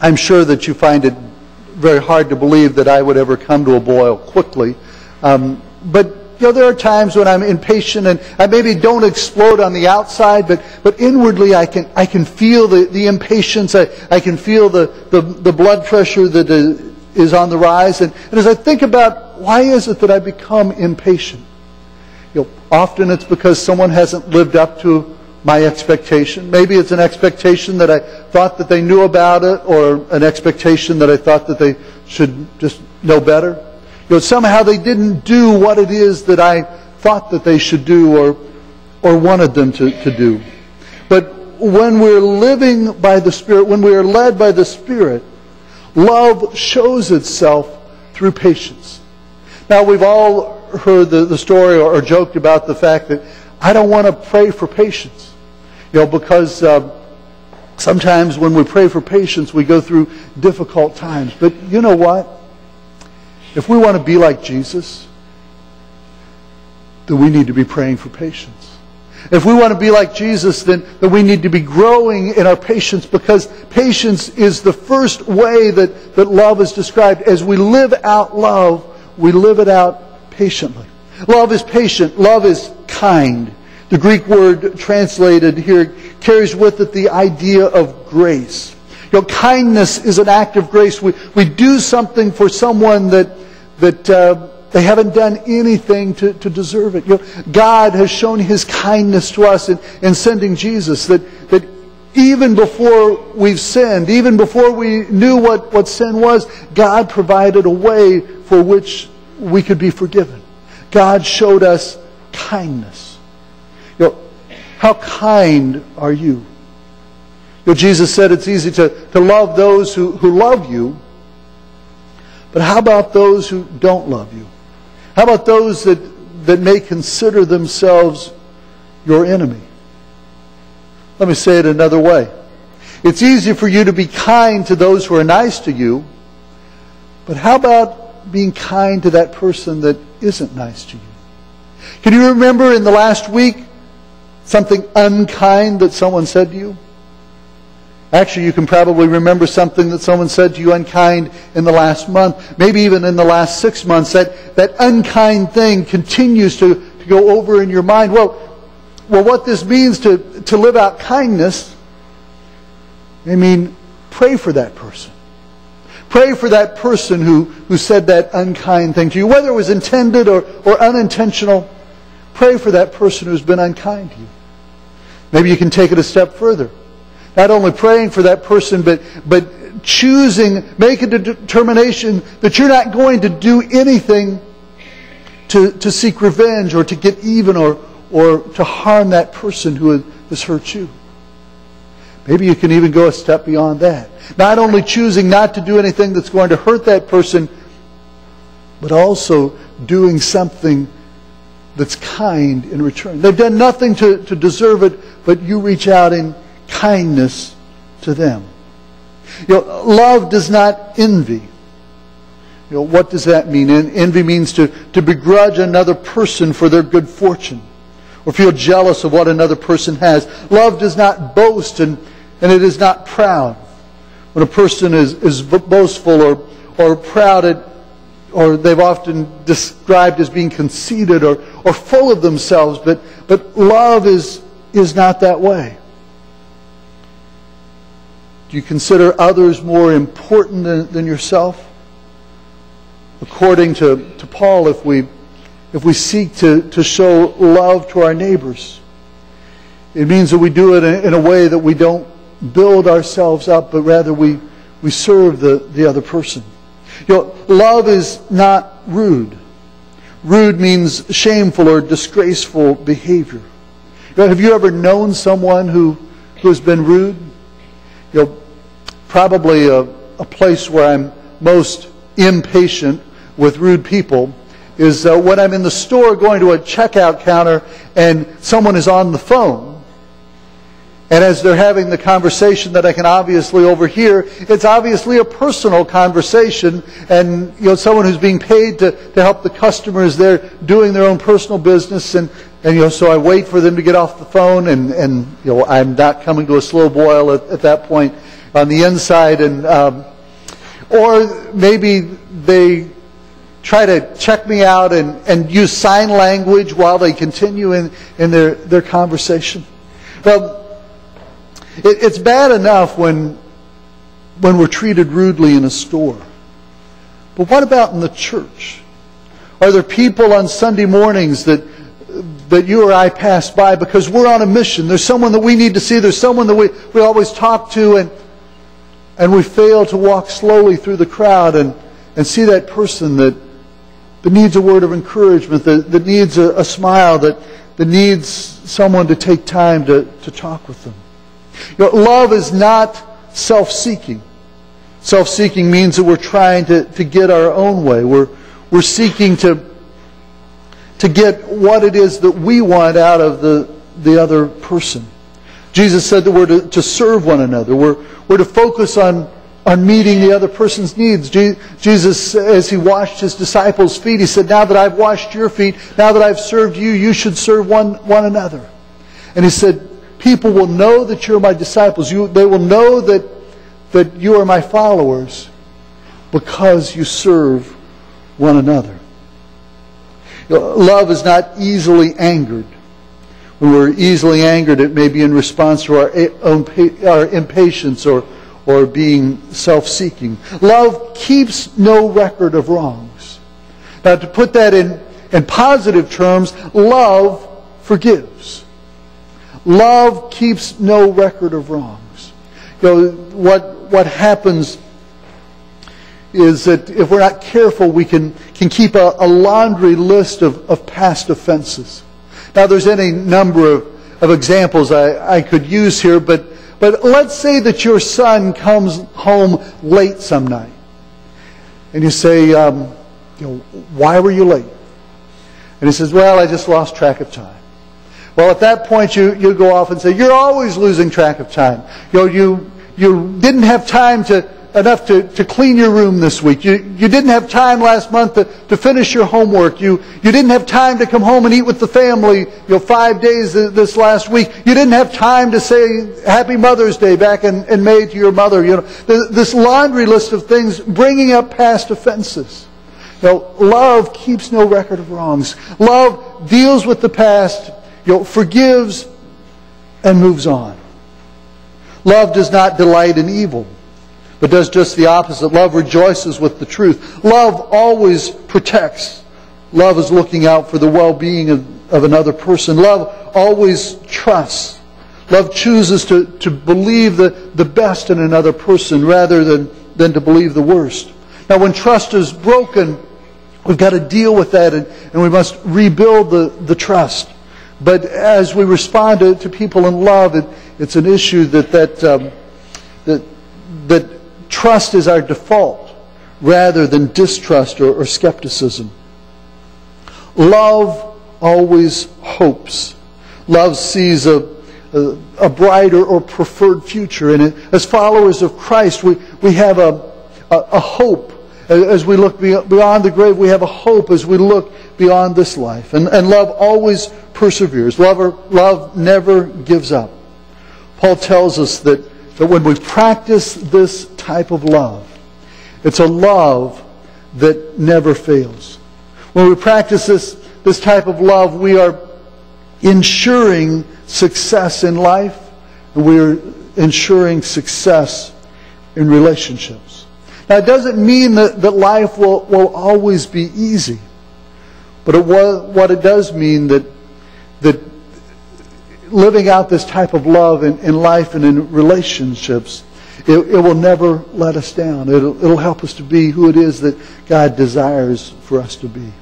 I'm sure that you find it very hard to believe that I would ever come to a boil quickly. But there are times when I'm impatient and I maybe don't explode on the outside, but inwardly I can feel the impatience. I can feel the blood pressure that is on the rise. And as I think about why is it that I become impatient, often it's because someone hasn't lived up to my expectation. Maybe it's an expectation that I thought that they knew about it, or an expectation that I thought that they should just know better. Somehow they didn't do what it is that I thought that they should do or wanted them to do. But when we're living by the Spirit, when we are led by the Spirit, love shows itself through patience. Now, we've all heard the story or joked about the fact that I don't want to pray for patience. Because sometimes when we pray for patience, we go through difficult times. But you know what? If we want to be like Jesus, then we need to be praying for patience. If we want to be like Jesus, then we need to be growing in our patience, because patience is the first way that love is described. As we live out love, we live it out patiently. Love is patient. Love is kind. The Greek word translated here carries with it the idea of grace. Kindness is an act of grace. We do something for someone that they haven't done anything to deserve it. God has shown His kindness to us in sending Jesus, that even before we've sinned, even before we knew what sin was, God provided a way for which we could be forgiven. God showed us kindness. How kind are you? Jesus said it's easy to love those who love you, but how about those who don't love you? How about those that may consider themselves your enemy? Let me say it another way. It's easy for you to be kind to those who are nice to you, but how about being kind to that person that isn't nice to you? Can you remember in the last week something unkind that someone said to you? Actually, you can probably remember something that someone said to you unkind in the last month, maybe even in the last 6 months. That unkind thing continues to go over in your mind. Well, what this means to live out kindness, pray for that person. Pray for that person who said that unkind thing to you. Whether it was intended or unintentional, pray for that person who's been unkind to you. Maybe you can take it a step further. Not only praying for that person, but choosing, make a determination that you're not going to do anything to seek revenge or to get even or to harm that person who has hurt you. Maybe you can even go a step beyond that. Not only choosing not to do anything that's going to hurt that person, but also doing something that's kind in return. They've done nothing to deserve it, but you reach out in kindness to them. Love does not envy. What does that mean? Envy means to begrudge another person for their good fortune, or feel jealous of what another person has. Love does not boast, and it is not proud. When a person is boastful or proud, or they've often described as being conceited or full of themselves, but love is not that way. Do you consider others more important than yourself? According to Paul, if we seek to show love to our neighbors, it means that we do it in a way that we don't build ourselves up, but rather we serve the other person. Love is not rude. Rude means shameful or disgraceful behavior. Have you ever known someone who has been rude? Probably a place where I'm most impatient with rude people is when I'm in the store going to a checkout counter and someone is on the phone. And as they're having the conversation that I can obviously overhear, it's obviously a personal conversation, and someone who's being paid to help the customers, they're doing their own personal business, and so I wait for them to get off the phone, and I'm not coming to a slow boil at that point. on the inside, and or maybe they try to check me out and use sign language while they continue in their conversation. Well, it's bad enough when we're treated rudely in a store. But what about in the church? Are there people on Sunday mornings that you or I pass by because we're on a mission? There's someone that we need to see. There's someone that we always talk to, and we fail to walk slowly through the crowd and see that person that needs a word of encouragement, that needs a smile, that needs someone to take time to talk with them. Love is not self-seeking. Self-seeking means that we're trying to get our own way. We're seeking to get what it is that we want out of the other person. Jesus said that we're to serve one another. We're to focus on meeting the other person's needs. Jesus, as He washed His disciples' feet, He said, now that I've washed your feet, now that I've served you, you should serve one another. And He said, people will know that you're my disciples. They will know that you are my followers because you serve one another. Love is not easily angered. When we're easily angered, it may be in response to our impatience or being self-seeking. Love keeps no record of wrongs. Now, to put that in positive terms, love forgives. Love keeps no record of wrongs. What happens is that if we're not careful, we can keep a laundry list of past offenses. Now, there's any number of examples I could use here, but let's say that your son comes home late some night. And you say, why were you late? And he says, well, I just lost track of time. Well, at that point, you go off and say, you're always losing track of time. You didn't have time enough to clean your room this week. You didn't have time last month to finish your homework. You didn't have time to come home and eat with the family 5 days this last week. You didn't have time to say Happy Mother's Day back in May to your mother. This laundry list of things bringing up past offenses. Love keeps no record of wrongs. Love deals with the past, forgives, and moves on. Love does not delight in evil, but does just the opposite. Love rejoices with the truth. Love always protects. Love is looking out for the well-being of another person. Love always trusts. Love chooses to believe the best in another person rather than to believe the worst. Now, when trust is broken, we've got to deal with that, and we must rebuild the trust. But as we respond to people in love, it's an issue that trust is our default rather than distrust or skepticism. Love always hopes. Love sees a brighter or preferred future. And as followers of Christ, we have a hope. As we look beyond the grave, we have a hope as we look beyond this life. And love always perseveres. Love never gives up. Paul tells us that when we practice this type of love, it's a love that never fails. When we practice this type of love, we are ensuring success in life, and we are ensuring success in relationships. Now, it doesn't mean that life will always be easy, but what it does mean that living out this type of love in life and in relationships, it will never let us down. It'll help us to be who it is that God desires for us to be.